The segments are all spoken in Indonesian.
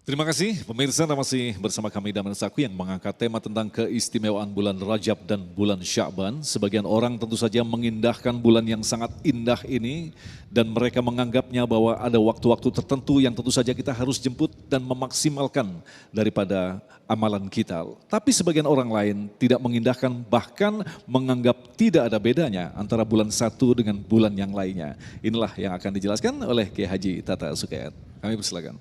Terima kasih pemirsa, Anda masih bersama kami Daman Saku yang mengangkat tema tentang keistimewaan bulan Rajab dan bulan Sya'ban. Sebagian orang tentu saja mengindahkan bulan yang sangat indah ini dan mereka menganggapnya bahwa ada waktu-waktu tertentu yang tentu saja kita harus jemput dan memaksimalkan daripada amalan kita. Tapi sebagian orang lain tidak mengindahkan, bahkan menganggap tidak ada bedanya antara bulan satu dengan bulan yang lainnya. Inilah yang akan dijelaskan oleh Kiai Haji Tata Sukayat. Kami persilakan.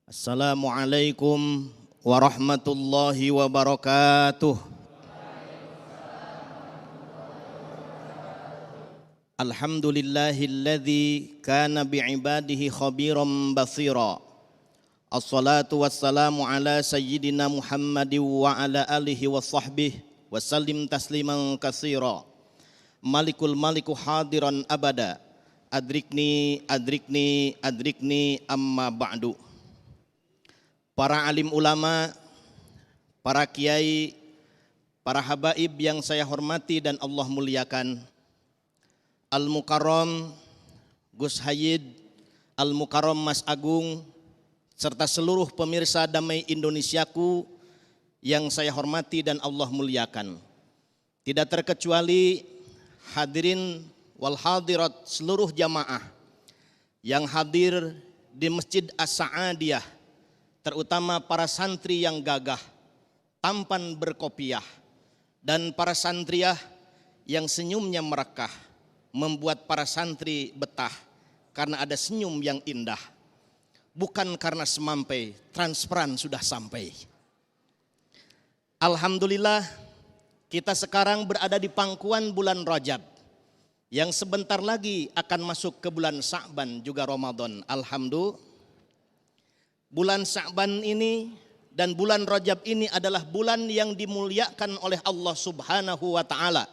Assalamualaikum warahmatullahi wabarakatuh. Alhamdulillahilladzi kana bi'ibadihi khabiran basira. Assalatu wassalamu ala sayyidina Muhammadin wa ala alihi wa sahbihi wa sallim tasliman katsira. Malikul maliku hadiran abada. Adrikni adrikni adrikni amma ba'du. Para alim ulama, para kiai, para habaib yang saya hormati dan Allah muliakan, Al-Mukarram Gus Hayid, Al-Mukarram Mas Agung, serta seluruh pemirsa Damai Indonesiaku yang saya hormati dan Allah muliakan. Tidak terkecuali hadirin wal hadirat seluruh jamaah yang hadir di Masjid As-Sa'adiyah, terutama para santri yang gagah, tampan berkopiah, dan para santriah yang senyumnya merekah, membuat para santri betah karena ada senyum yang indah. Bukan karena semampai, transparan sudah sampai. Alhamdulillah, kita sekarang berada di pangkuan bulan Rajab, yang sebentar lagi akan masuk ke bulan Sya'ban juga Ramadan. Alhamdulillah. Bulan Sya'ban ini dan bulan Rajab ini adalah bulan yang dimuliakan oleh Allah Subhanahu wa Ta'ala.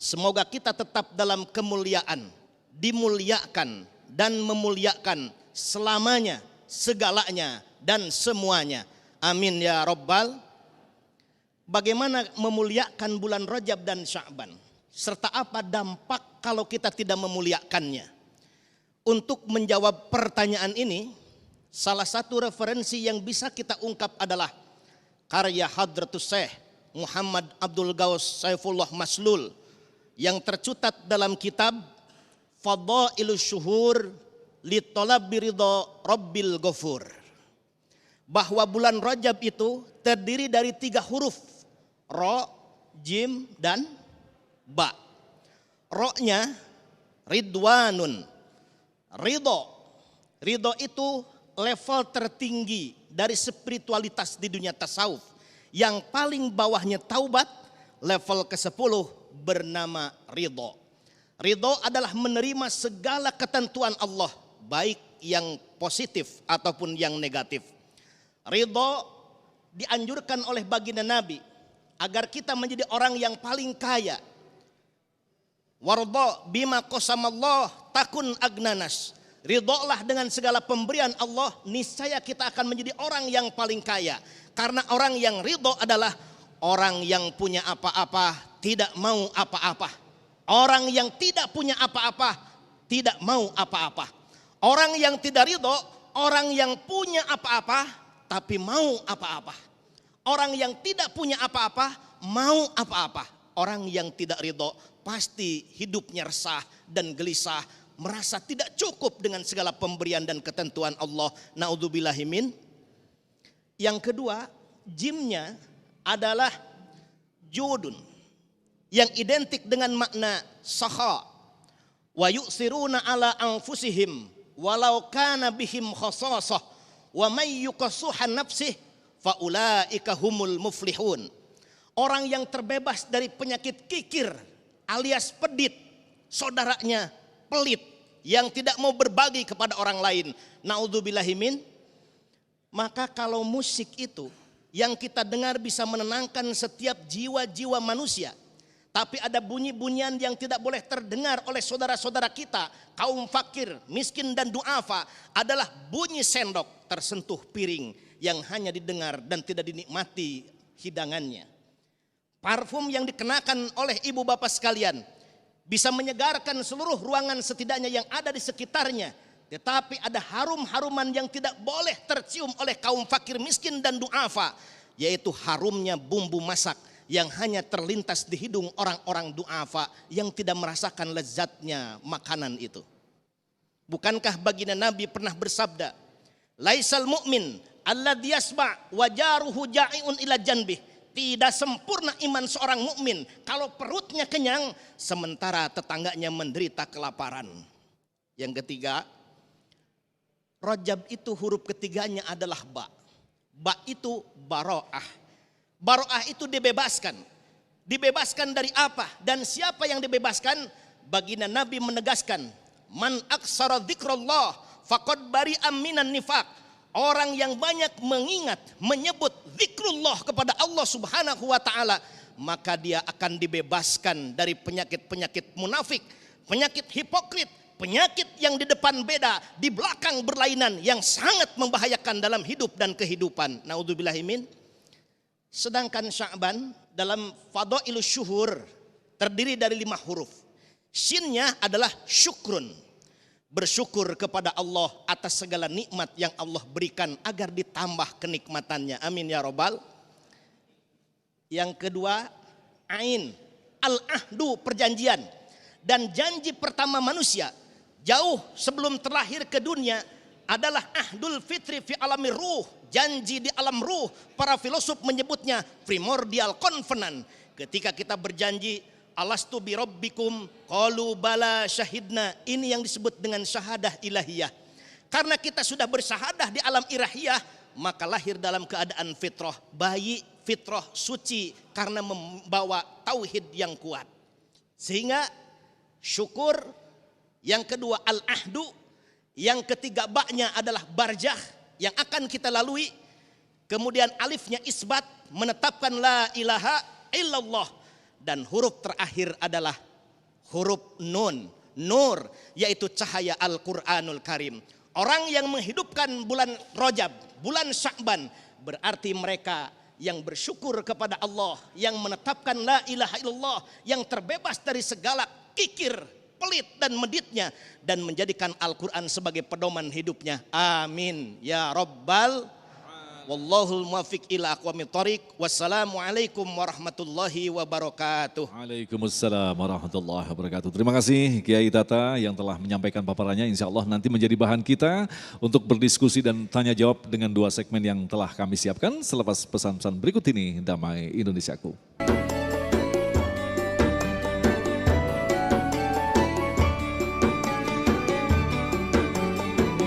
Semoga kita tetap dalam kemuliaan, dimuliakan dan memuliakan selamanya, segalanya dan semuanya. Amin ya Rabbal. Bagaimana memuliakan bulan Rajab dan Sya'ban? Serta apa dampak kalau kita tidak memuliakannya? Untuk menjawab pertanyaan ini, salah satu referensi yang bisa kita ungkap adalah karya Hadratus Syekh Muhammad Abdul Ghaus Saifullah Maslul yang tercatat dalam kitab Fadailus Syuhur li Talabi Ridha Rabbil Ghafur, bahwa bulan Rajab itu terdiri dari 3 huruf, Ra, Jim, dan Ba. Ro-nya Ridwanun, ridho. Ridho itu level tertinggi dari spiritualitas di dunia tasawuf. Yang paling bawahnya taubat, level ke-10 bernama ridho. Ridho adalah menerima segala ketentuan Allah, baik yang positif ataupun yang negatif. Ridho dianjurkan oleh baginda Nabi agar kita menjadi orang yang paling kaya. Warda bima qasamallah takun agnanas. Ridholah dengan segala pemberian Allah, niscaya kita akan menjadi orang yang paling kaya. Karena orang yang ridho adalah orang yang punya apa-apa, tidak mau apa-apa. Orang yang tidak punya apa-apa, tidak mau apa-apa. Orang yang tidak ridho, orang yang punya apa-apa, tapi mau apa-apa. Orang yang tidak punya apa-apa, mau apa-apa. Orang yang tidak ridho, pasti hidupnya resah dan gelisah, merasa tidak cukup dengan segala pemberian dan ketentuan Allah. Naudzubillahimin. Yang kedua, jimnya adalah judun, yang identik dengan makna sakha. Wa yu'siruna ala anfusihim walau kana bihim khasasah wa may yuqassuha nafsih faulaika humul muflihun. Orang yang terbebas dari penyakit kikir alias pedit, saudaranya pelit, yang tidak mau berbagi kepada orang lain. Naudzubillahimin. Maka kalau musik itu yang kita dengar bisa menenangkan setiap jiwa-jiwa manusia, tapi ada bunyi-bunyian yang tidak boleh terdengar oleh saudara-saudara kita, kaum fakir, miskin dan duafa, adalah bunyi sendok tersentuh piring yang hanya didengar dan tidak dinikmati hidangannya. Parfum yang dikenakan oleh ibu bapak sekalian bisa menyegarkan seluruh ruangan setidaknya yang ada di sekitarnya, Tetapi ada harum-haruman yang tidak boleh tercium oleh kaum fakir miskin dan du'afa, yaitu harumnya bumbu masak yang hanya terlintas di hidung orang-orang du'afa yang tidak merasakan lezatnya makanan itu. Bukankah baginda Nabi pernah bersabda, laisal mu'min alladzi yasba' wa jaruhu ja'iun ila janbih. Tidak sempurna iman seorang mukmin kalau perutnya kenyang sementara tetangganya menderita kelaparan. Yang ketiga, Rajab itu huruf ketiganya adalah ba. Ba itu baro'ah. Baro'ah itu dibebaskan. Dibebaskan dari apa? Dan siapa yang dibebaskan? Baginda Nabi menegaskan, man aksara dzikrullah faqad bari'am minan nifaq. Orang yang banyak mengingat, menyebut zikrullah kepada Allah Subhanahu wa taala, maka dia akan dibebaskan dari penyakit-penyakit munafik, penyakit hipokrit, penyakit yang di depan beda, di belakang berlainan, yang sangat membahayakan dalam hidup dan kehidupan. Naudzubillahimin. Sedangkan Sya'ban dalam fadailus syuhur terdiri dari 5 huruf. Shinnya adalah syukrun. Bersyukur kepada Allah atas segala nikmat yang Allah berikan agar ditambah kenikmatannya. Amin ya robbal. Yang kedua, ain, al-ahdu, perjanjian. Dan janji pertama manusia jauh sebelum terlahir ke dunia adalah ahdul fitri fi alami ruh, janji di alam ruh. Para filosof menyebutnya primordial covenant. Ketika kita berjanji, alastu bi rabbikum qalu bala syahidna, ini yang disebut dengan syahadah ilahiyah. Karena kita sudah bersyahadah di alam ilahiyah, maka lahir dalam keadaan fitrah, bayi fitrah suci karena membawa tauhid yang kuat. Sehingga syukur, yang kedua al-ahdu, yang ketiga ba'nya adalah barjah yang akan kita lalui. Kemudian alifnya isbat, menetapkan la ilaha illallah. Dan huruf terakhir adalah huruf nun, nur, yaitu cahaya Al-Quranul Karim. Orang yang menghidupkan bulan Rajab, bulan Sya'ban, berarti mereka yang bersyukur kepada Allah, yang menetapkan la ilaha illallah, yang terbebas dari segala kikir, pelit dan meditnya, dan menjadikan Al-Quran sebagai pedoman hidupnya. Amin ya Rabbal. Wallahul muwaffiq ila aqwamit thoriq. Wassalamualaikum warahmatullahi wabarakatuh. Waalaikumsalam warahmatullahi wabarakatuh. Terima kasih Kiai Tata yang telah menyampaikan paparannya. Insya Allah nanti menjadi bahan kita untuk berdiskusi dan tanya jawab dengan 2 segmen yang telah kami siapkan selepas pesan-pesan berikut ini. Damai Indonesiaku.